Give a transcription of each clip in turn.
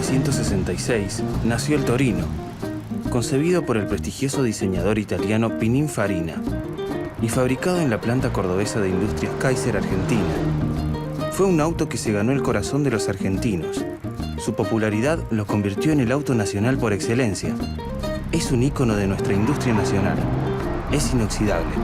1966 nació el Torino, concebido por el prestigioso diseñador italiano Pininfarina y fabricado en la planta cordobesa de Industrias Kaiser Argentina. Fue un auto que se ganó el corazón de los argentinos. Su popularidad lo convirtió en el auto nacional por excelencia. Es un ícono de nuestra industria nacional. Es inoxidable.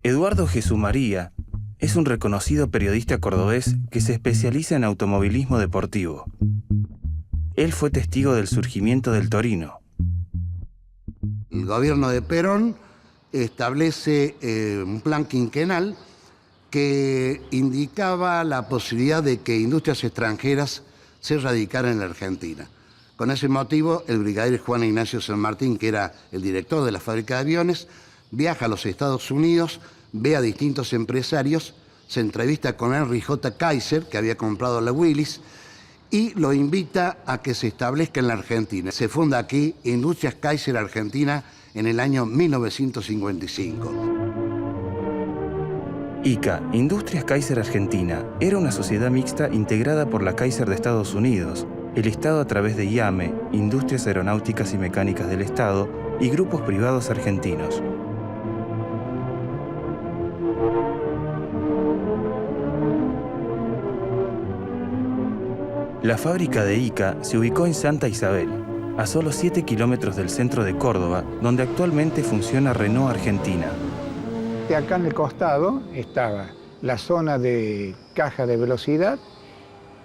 Eduardo Jesumaría es un reconocido periodista cordobés que se especializa en automovilismo deportivo. Él fue testigo del surgimiento del Torino. El gobierno de Perón establece un plan quinquenal que indicaba la posibilidad de que industrias extranjeras se radicaran en la Argentina. Con ese motivo, el brigadier Juan Ignacio San Martín, que era el director de la fábrica de aviones, viaja a los Estados Unidos, ve a distintos empresarios, se entrevista con Henry J. Kaiser, que había comprado la Willys, y lo invita a que se establezca en la Argentina. Se funda aquí Industrias Kaiser Argentina en el año 1955. ICA, Industrias Kaiser Argentina, era una sociedad mixta integrada por la Kaiser de Estados Unidos, el Estado a través de IAME, Industrias Aeronáuticas y Mecánicas del Estado, y grupos privados argentinos. La fábrica de ICA se ubicó en Santa Isabel, a solo 7 kilómetros del centro de Córdoba, donde actualmente funciona Renault Argentina. Acá en el costado estaba la zona de caja de velocidad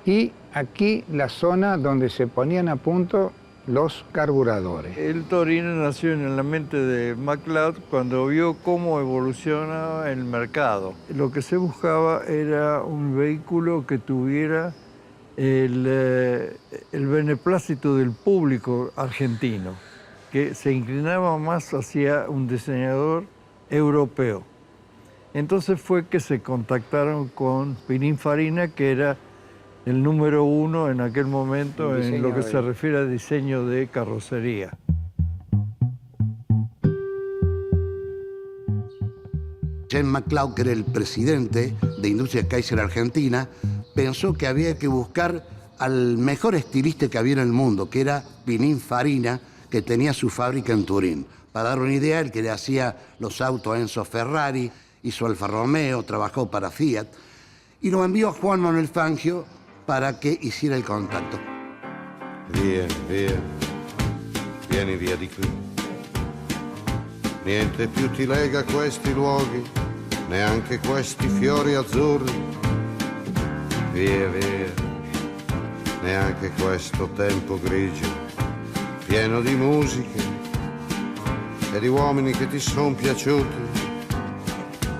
y aquí la zona donde se ponían a punto los carburadores. El Torino nació en la mente de MacLeod cuando vio cómo evolucionaba el mercado. Lo que se buscaba era un vehículo que tuviera el beneplácito del público argentino, que se inclinaba más hacia un diseñador europeo. Entonces fue que se contactaron con Pininfarina, que era el número uno en aquel momento en lo que se refiere a diseño de carrocería. James MacLeod, que era el presidente de Industrias Kaiser Argentina, pensó que había que buscar al mejor estilista que había en el mundo, que era Pininfarina, que tenía su fábrica en Turín. Para dar una idea, el que le hacía los autos a Enzo Ferrari, hizo Alfa Romeo, trabajó para Fiat, y lo envió a Juan Manuel Fangio para que hiciera el contacto. Vieni via di qui. Niente più ti lega a questi luoghi, neanche questi fiori azzurri. Via, neanche questo tempo grigio, pieno di musiche e di uomini che ti son piaciuti.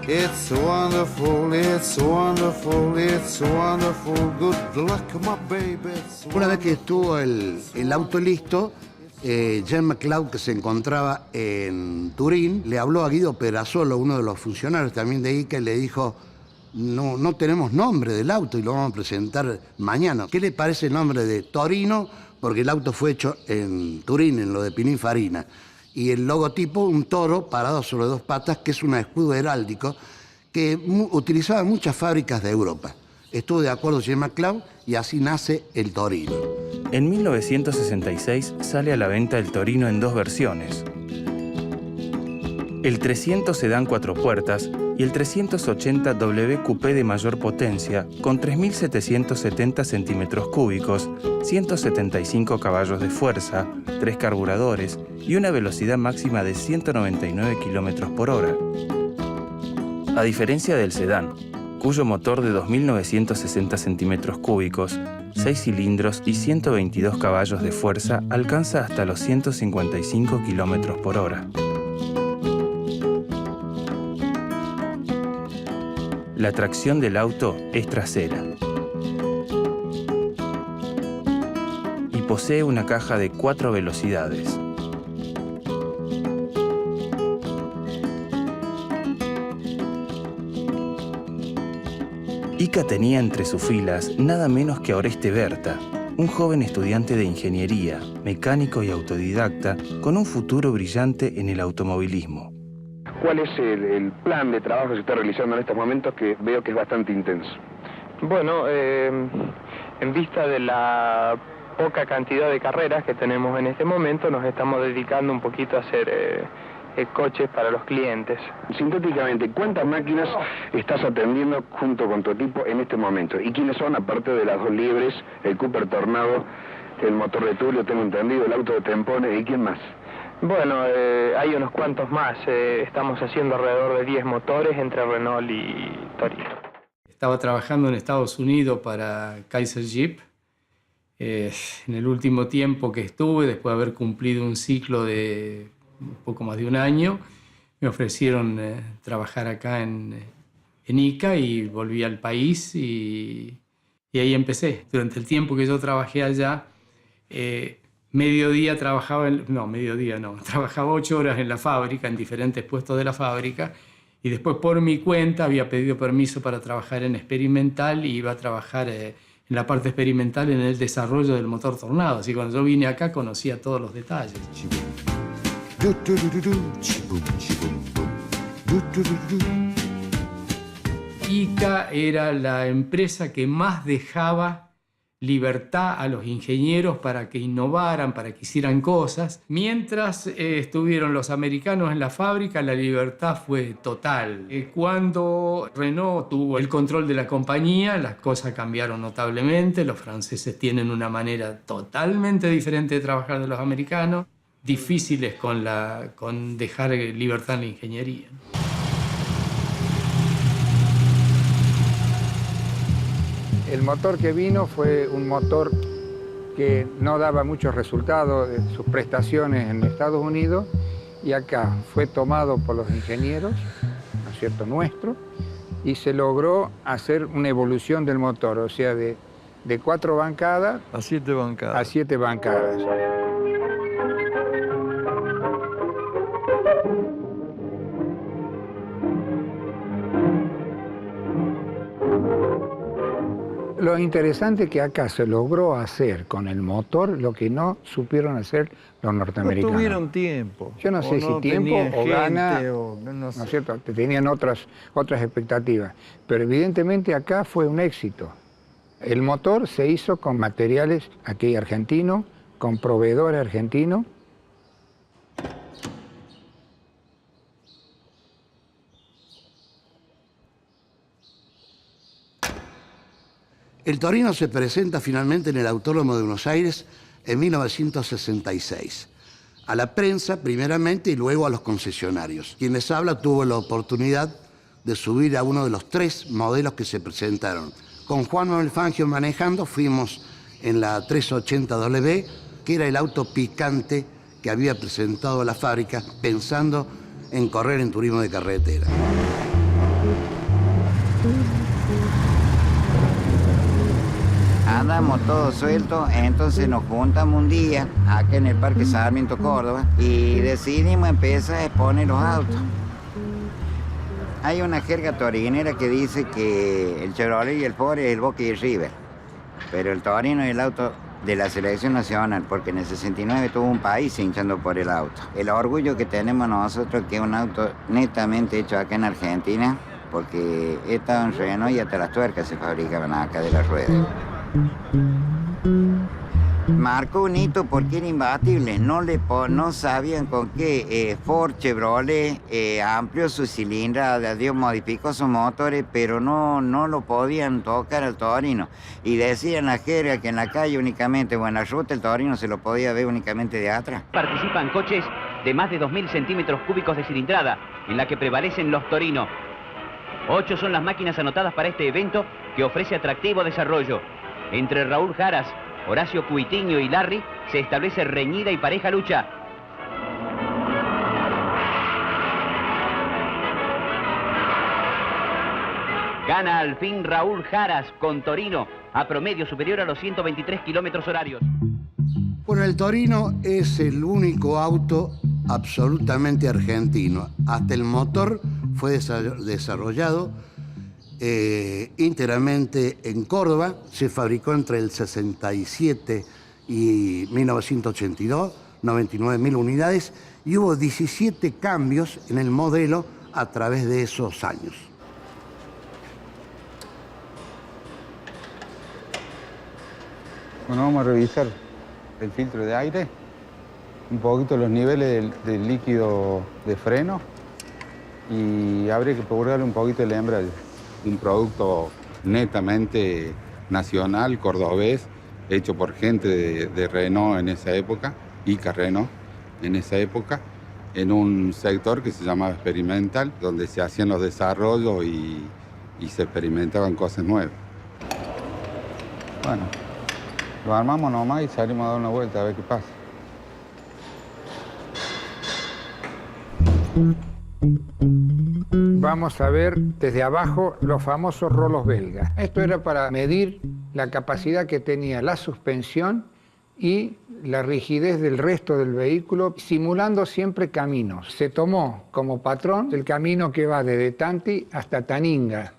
It's wonderful, it's wonderful, it's wonderful, good luck my baby. Una vez que estuvo el auto listo, James MacLeod, que se encontraba en Turín, le habló a Guido Perazzolo, uno de los funcionarios también de ICA, y le dijo: no tenemos nombre del auto y lo vamos a presentar mañana. ¿Qué le parece el nombre de Torino? Porque el auto fue hecho en Turín, en lo de Pininfarina. Y el logotipo, un toro parado sobre dos patas, que es un escudo heráldico que utilizaban muchas fábricas de Europa. Estuvo de acuerdo James MacLeod y así nace el Torino. En 1966 sale a la venta el Torino en dos versiones. El 300 sedán 4 puertas y el 380 W Coupé de mayor potencia con 3.770 centímetros cúbicos, 175 caballos de fuerza, 3 carburadores y una velocidad máxima de 199 kilómetros por hora. A diferencia del sedán, cuyo motor de 2.960 centímetros cúbicos, 6 cilindros y 122 caballos de fuerza alcanza hasta los 155 kilómetros por hora. La tracción del auto es trasera. Y posee una caja de 4 velocidades. Ica tenía entre sus filas nada menos que a Oreste Berta, un joven estudiante de ingeniería, mecánico y autodidacta, con un futuro brillante en el automovilismo. ¿Cuál es el plan de trabajo que se está realizando en estos momentos, que veo que es bastante intenso? Bueno, en vista de la poca cantidad de carreras que tenemos en este momento, nos estamos dedicando un poquito a hacer coches para los clientes. Sintéticamente, ¿cuántas máquinas estás atendiendo junto con tu equipo en este momento? ¿Y quiénes son, aparte de las dos libres, el Cooper Tornado, el motor de Tulio, tengo entendido, el auto de Tempone, y quién más? Bueno, hay unos cuantos más. Estamos haciendo alrededor de 10 motores entre Renault y Torino. Estaba trabajando en Estados Unidos para Kaiser Jeep. En el último tiempo que estuve, después de haber cumplido un ciclo de un poco más de un año, me ofrecieron trabajar acá en Ica y volví al país y ahí empecé. Durante el tiempo que yo trabajé allá, trabajaba 8 horas en la fábrica, en diferentes puestos de la fábrica, y después por mi cuenta había pedido permiso para trabajar en experimental y iba a trabajar en la parte experimental en el desarrollo del motor Tornado. Así que cuando yo vine acá conocía todos los detalles. Ica era la empresa que más dejaba libertad a los ingenieros para que innovaran, para que hicieran cosas. Mientras estuvieron los americanos en la fábrica, la libertad fue total. Cuando Renault tuvo el control de la compañía, las cosas cambiaron notablemente. Los franceses tienen una manera totalmente diferente de trabajar de los americanos, difíciles con dejar libertad en la ingeniería. El motor que vino fue un motor que no daba muchos resultados de sus prestaciones en Estados Unidos, y acá fue tomado por los ingenieros, ¿no es cierto?, nuestro, y se logró hacer una evolución del motor, o sea, de 4 bancadas A 7 bancadas. a 7 bancadas. Lo interesante es que acá se logró hacer con el motor lo que no supieron hacer los norteamericanos. No tuvieron tiempo. Yo no sé si tiempo o gana, ¿no es cierto? Tenían otras expectativas. Pero evidentemente acá fue un éxito. El motor se hizo con materiales aquí argentinos, con proveedores argentinos. El Torino se presenta finalmente en el Autódromo de Buenos Aires en 1966. A la prensa primeramente y luego a los concesionarios. Quien les habla tuvo la oportunidad de subir a uno de los 3 modelos que se presentaron. Con Juan Manuel Fangio manejando fuimos en la 380W, que era el auto picante que había presentado la fábrica pensando en correr en turismo de carretera. Andamos todos sueltos, entonces nos juntamos un día acá en el Parque Sarmiento, Córdoba, y decidimos empezar a exponer los autos. Hay una jerga torinera que dice que el Chevrolet y el Ford es el Boca y el River, pero el Torino es el auto de la selección nacional, porque en el 69 tuvo un país hinchando por el auto. El orgullo que tenemos nosotros que es un auto netamente hecho acá en Argentina, porque estaba en Renault y hasta las tuercas se fabricaban acá de las ruedas. Marcó un hito porque era imbatible, no sabían con qué. Ford, Chevrolet amplió su cilindrada, modificó sus motores, pero no lo podían tocar al Torino. Y decían la jerga que en la calle únicamente, o en la ruta, el Torino se lo podía ver únicamente de atrás. Participan coches de más de 2.000 centímetros cúbicos de cilindrada, en la que prevalecen los Torino. 8 son las máquinas anotadas para este evento, que ofrece atractivo desarrollo. Entre Raúl Jaras, Horacio Cuitiño y Larry se establece reñida y pareja lucha. Gana al fin Raúl Jaras con Torino a promedio superior a los 123 kilómetros horarios. Bueno, el Torino es el único auto absolutamente argentino. Hasta el motor fue desarrollado íntegramente en Córdoba. Se fabricó entre el 67 y 1982, 99.000 unidades, y hubo 17 cambios en el modelo a través de esos años. Bueno, vamos a revisar el filtro de aire, un poquito los niveles del líquido de freno y habría que purgarle un poquito el embrague. Un producto netamente nacional, cordobés, hecho por gente de Renault en esa época, Ica Renault en esa época, en un sector que se llamaba experimental, donde se hacían los desarrollos y se experimentaban cosas nuevas. Bueno, lo armamos nomás y salimos a dar una vuelta a ver qué pasa. Vamos a ver desde abajo los famosos rolos belgas. Esto era para medir la capacidad que tenía la suspensión y la rigidez del resto del vehículo, simulando siempre caminos. Se tomó como patrón el camino que va desde Tanti hasta Taninga,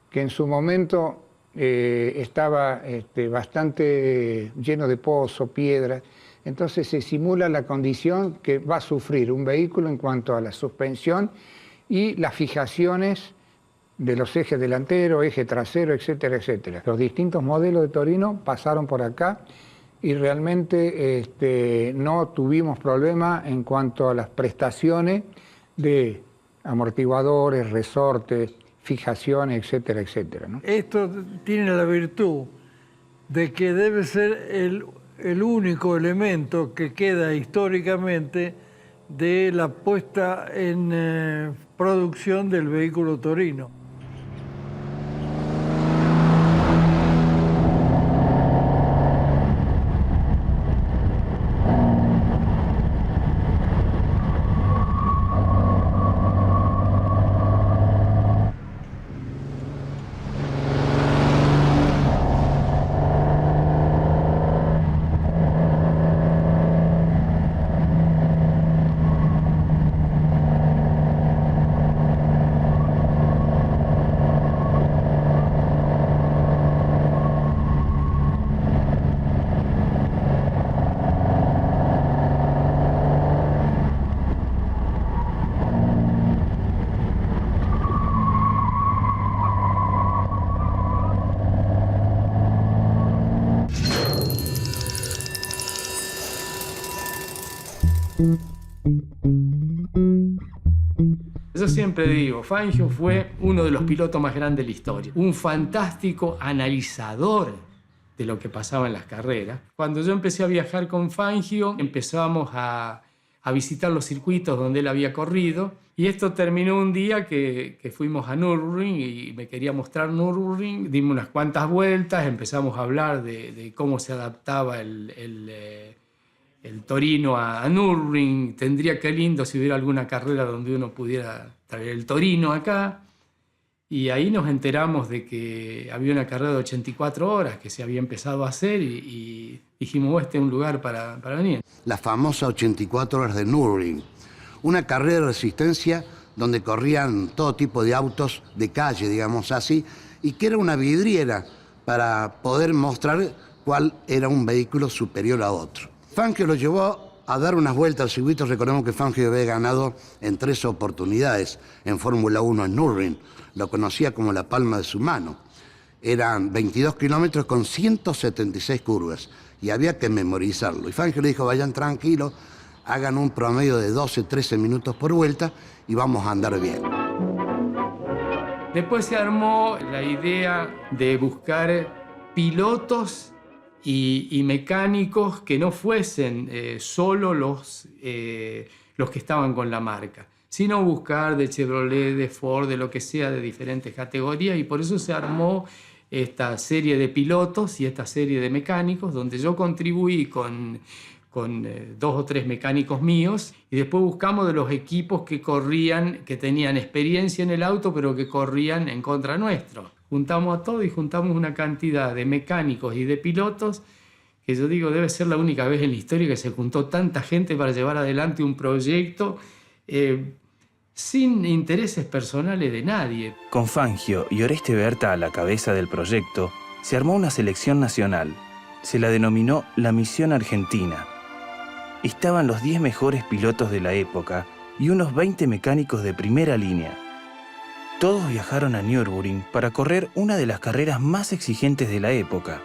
que en su momento estaba bastante lleno de pozo, piedras. Entonces se simula la condición que va a sufrir un vehículo en cuanto a la suspensión y las fijaciones de los ejes delantero, eje trasero, etcétera, etcétera. Los distintos modelos de Torino pasaron por acá y realmente no tuvimos problema en cuanto a las prestaciones de amortiguadores, resortes, fijaciones, etcétera, etcétera, ¿no? Esto tiene la virtud de que debe ser el único elemento que queda históricamente de la puesta en producción del vehículo Torino. Yo siempre digo, Fangio fue uno de los pilotos más grandes de la historia, un fantástico analizador de lo que pasaba en las carreras. Cuando yo empecé a viajar con Fangio, empezamos a visitar los circuitos donde él había corrido, y esto terminó un día que fuimos a Nürburgring y me quería mostrar Nürburgring, dimos unas cuantas vueltas, empezamos a hablar de cómo se adaptaba el Torino a Nürburgring. Tendría que lindo si hubiera alguna carrera donde uno pudiera traer el Torino acá. Y ahí nos enteramos de que había una carrera de 84 horas que se había empezado a hacer y dijimos, este es un lugar para venir. La famosa 84 horas de Nürburgring, una carrera de resistencia donde corrían todo tipo de autos de calle, digamos así, y que era una vidriera para poder mostrar cuál era un vehículo superior a otro. Fangio lo llevó a dar unas vueltas al circuito. Recordemos que Fangio había ganado en 3 oportunidades en Fórmula 1 en Nürburgring. Lo conocía como la palma de su mano. Eran 22 kilómetros con 176 curvas y había que memorizarlo. Y Fangio le dijo, vayan tranquilos, hagan un promedio de 12, 13 minutos por vuelta y vamos a andar bien. Después se armó la idea de buscar pilotos y mecánicos que no fuesen solo los que estaban con la marca, sino buscar de Chevrolet, de Ford, de lo que sea, de diferentes categorías, y por eso se armó esta serie de pilotos y esta serie de mecánicos, donde yo contribuí con con 2 o 3 mecánicos míos, y después buscamos de los equipos que corrían, que tenían experiencia en el auto, pero que corrían en contra nuestro. Juntamos a todo y juntamos una cantidad de mecánicos y de pilotos que yo digo debe ser la única vez en la historia que se juntó tanta gente para llevar adelante un proyecto sin intereses personales de nadie. Con Fangio y Oreste Berta a la cabeza del proyecto, se armó una selección nacional. Se la denominó la Misión Argentina. Estaban los 10 mejores pilotos de la época y unos 20 mecánicos de primera línea. Todos viajaron a Nürburgring para correr una de las carreras más exigentes de la época.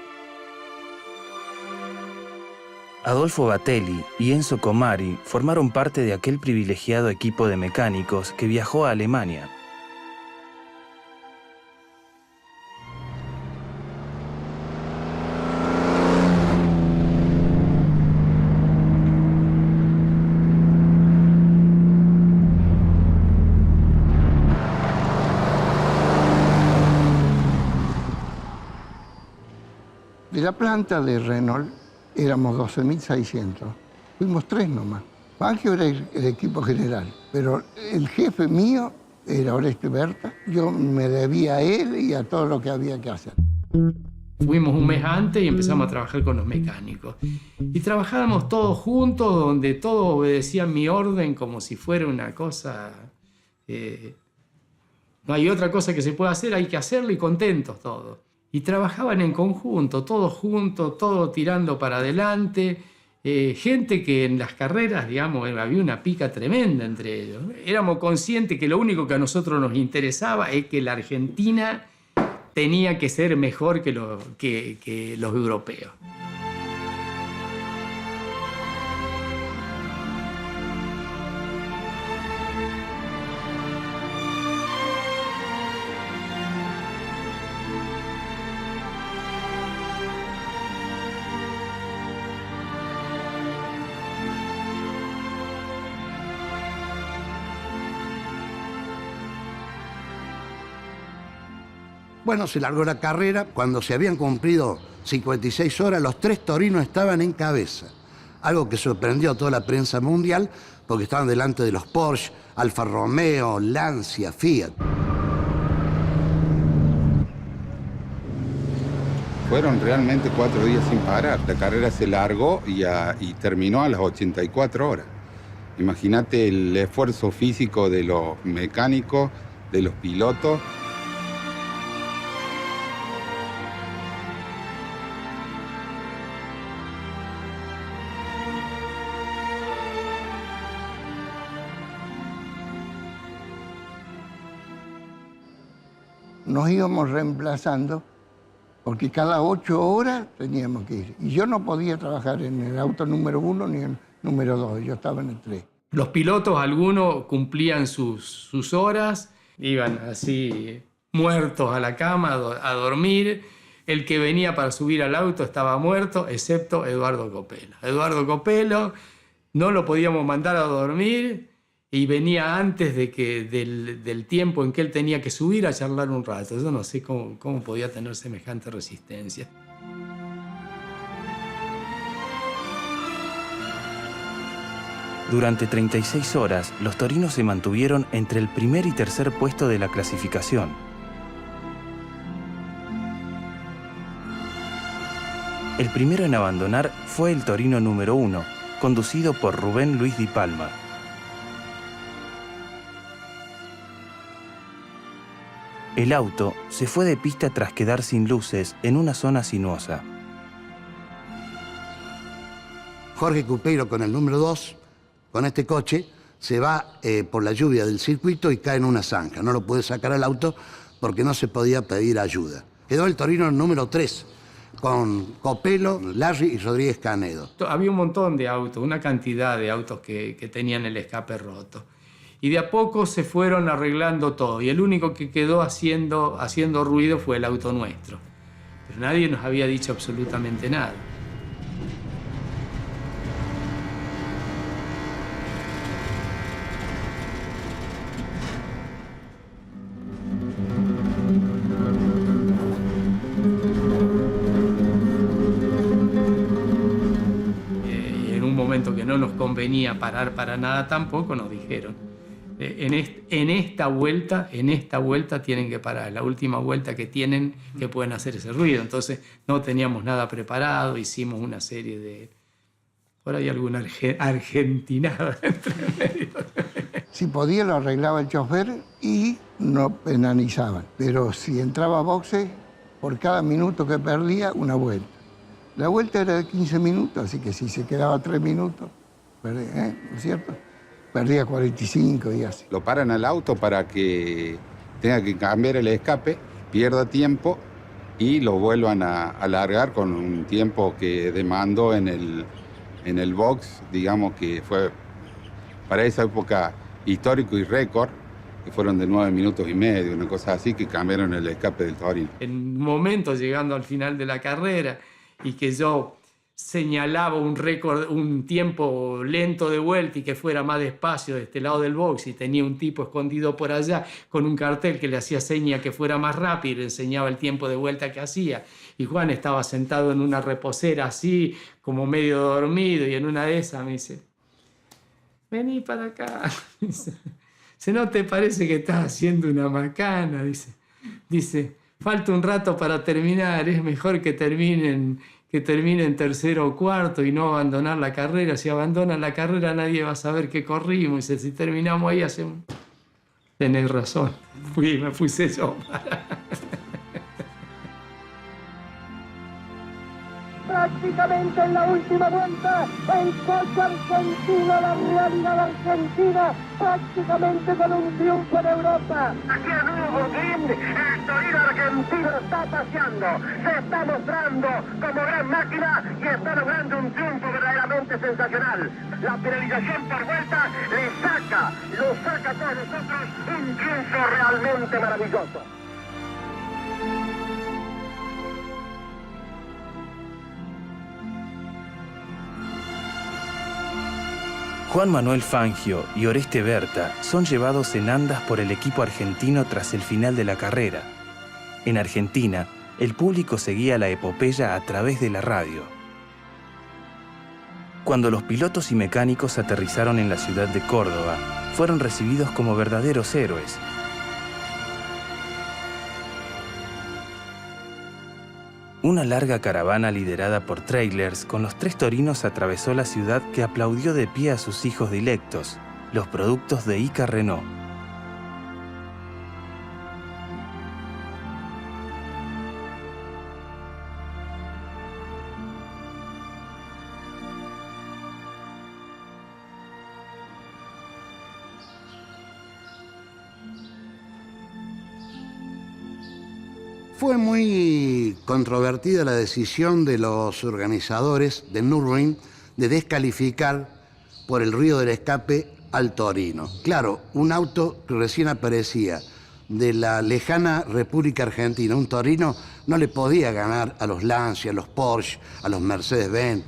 Adolfo Batelli y Enzo Comari formaron parte de aquel privilegiado equipo de mecánicos que viajó a Alemania. De la planta de Renault éramos 12.600. Fuimos 3 nomás. Fangio era el equipo general, pero el jefe mío era Oreste Berta. Yo me debía a él y a todo lo que había que hacer. Fuimos un mes antes y empezamos a trabajar con los mecánicos. Y trabajábamos todos juntos, donde todos obedecían mi orden como si fuera una cosa... no hay otra cosa que se pueda hacer, hay que hacerlo y contentos todos. Y trabajaban en conjunto, todos juntos, todos tirando para adelante. Gente que en las carreras, digamos, había una pica tremenda entre ellos. Éramos conscientes que lo único que a nosotros nos interesaba es que la Argentina tenía que ser mejor que los europeos. Bueno, se largó la carrera. Cuando se habían cumplido 56 horas, los 3 torinos estaban en cabeza. Algo que sorprendió a toda la prensa mundial, porque estaban delante de los Porsche, Alfa Romeo, Lancia, Fiat. Fueron realmente 4 días sin parar. La carrera se largó y terminó a las 84 horas. Imagínate el esfuerzo físico de los mecánicos, de los pilotos. Nos íbamos reemplazando porque cada 8 horas teníamos que ir. Y yo no podía trabajar en el auto número 1 ni en el número 2, yo estaba en el 3. Los pilotos, algunos cumplían sus horas, iban así muertos a la cama a dormir. El que venía para subir al auto estaba muerto, excepto Eduardo Copelo. Eduardo Copelo no lo podíamos mandar a dormir y venía antes del tiempo en que él tenía que subir a charlar un rato. Yo no sé cómo podía tener semejante resistencia. Durante 36 horas, los torinos se mantuvieron entre el primer y tercer puesto de la clasificación. El primero en abandonar fue el torino número 1, conducido por Rubén Luis Di Palma. El auto se fue de pista tras quedar sin luces en una zona sinuosa. Jorge Cupeiro, con el número 2, con este coche, se va por la lluvia del circuito y cae en una zanja. No lo puede sacar al auto porque no se podía pedir ayuda. Quedó el torino número 3, con Copelo, Larry y Rodríguez Canedo. Había un montón de autos, una cantidad de autos que tenían el escape roto. Y de a poco se fueron arreglando todo. Y el único que quedó haciendo ruido fue el auto nuestro. Pero nadie nos había dicho absolutamente nada. momento que no nos convenía parar para nada tampoco, nos dijeron, en esta vuelta tienen que parar, la última vuelta que tienen que pueden hacer ese ruido. Entonces no teníamos nada preparado, hicimos una serie de... Por ahí alguna argentinada entre medio. Si podía lo arreglaba el chofer y no penalizaban. Pero si entraba a boxe, por cada minuto que perdía, una vuelta. La vuelta era de 15 minutos, así que si se quedaba 3 minutos, perdía, ¿no es cierto? Perdía 45 y así. Lo paran al auto para que tenga que cambiar el escape, pierda tiempo y lo vuelvan a alargar con un tiempo que demandó en el box, digamos que fue para esa época histórico y récord, que fueron de 9 minutos y medio, una cosa así, que cambiaron el escape del Torino. En un momento, llegando al final de la carrera, y que yo señalaba un récord, un tiempo lento de vuelta y que fuera más despacio de este lado del box, y tenía un tipo escondido por allá con un cartel que le hacía seña que fuera más rápido y le enseñaba el tiempo de vuelta que hacía. Y Juan estaba sentado en una reposera así, como medio dormido, y en una de esas me dice, vení para acá. Dice, ¿no te parece que estás haciendo una macana? Dice, falta un rato para terminar, es mejor que terminen tercero o cuarto y no abandonar la carrera. Si abandonan la carrera nadie va a saber que corrimos. Dice, si terminamos ahí hacemos... Tenés razón, me puse yo. Prácticamente en la última vuelta, el coche argentino, la realidad argentina, prácticamente con un triunfo en Europa. Aquí en Nürburgring, el Torino argentino está paseando, se está mostrando como gran máquina y está logrando un triunfo verdaderamente sensacional. La penalización por vuelta lo saca a todos nosotros, un triunfo realmente maravilloso. Juan Manuel Fangio y Oreste Berta son llevados en andas por el equipo argentino tras el final de la carrera. En Argentina, el público seguía la epopeya a través de la radio. Cuando los pilotos y mecánicos aterrizaron en la ciudad de Córdoba, fueron recibidos como verdaderos héroes. Una larga caravana liderada por trailers con los 3 torinos atravesó la ciudad, que aplaudió de pie a sus hijos dilectos, los productos de Ica Renault. Fue muy controvertida la decisión de los organizadores de Nürburgring de descalificar por el ruido del escape al Torino. Claro, un auto que recién aparecía de la lejana República Argentina, un Torino, no le podía ganar a los Lancia, a los Porsche, a los Mercedes-Benz.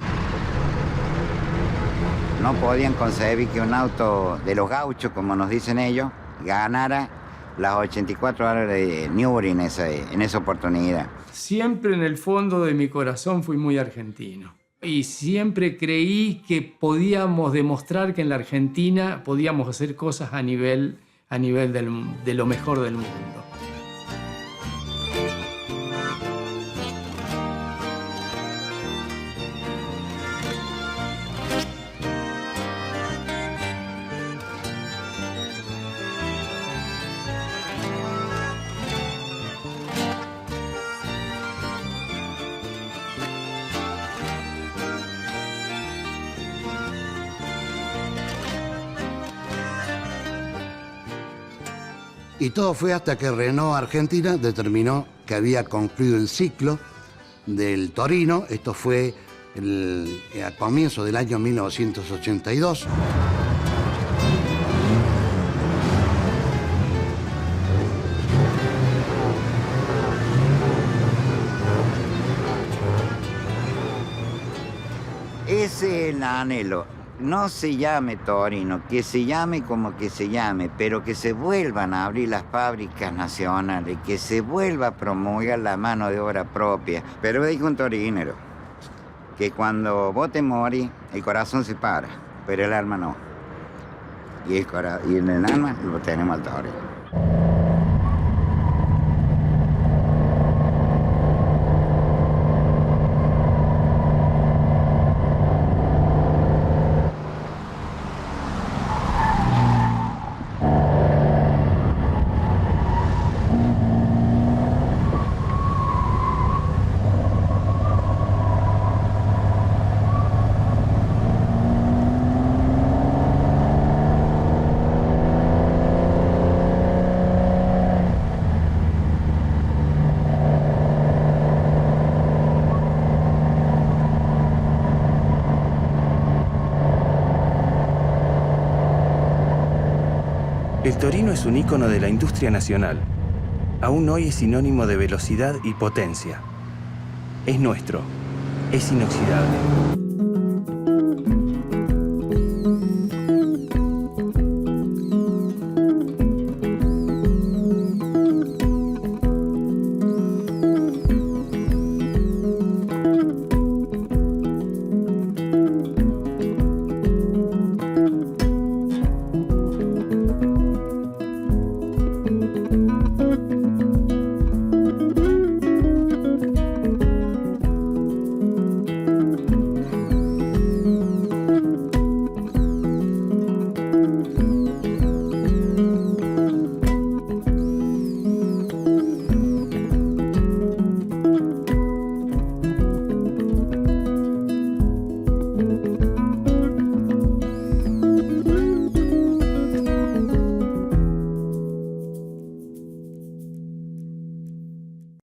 No podían concebir que un auto de los gauchos, como nos dicen ellos, ganara las 84 horas de Nürburgring en esa oportunidad. Siempre en el fondo de mi corazón fui muy argentino. Y siempre creí que podíamos demostrar que en la Argentina podíamos hacer cosas a nivel de lo mejor del mundo. Y todo fue hasta que Renault Argentina determinó que había concluido el ciclo del Torino. Esto fue a comienzos del año 1982. Ese es el anhelo. No se llame Torino, que se llame como que se llame, pero que se vuelvan a abrir las fábricas nacionales, que se vuelva a promulgar la mano de obra propia. Pero dijo un torinero, que cuando vos te morís, el corazón se para, pero el alma no. Y en el alma lo tenemos al torero. El torino es un ícono de la industria nacional. Aún hoy es sinónimo de velocidad y potencia. Es nuestro, es inoxidable.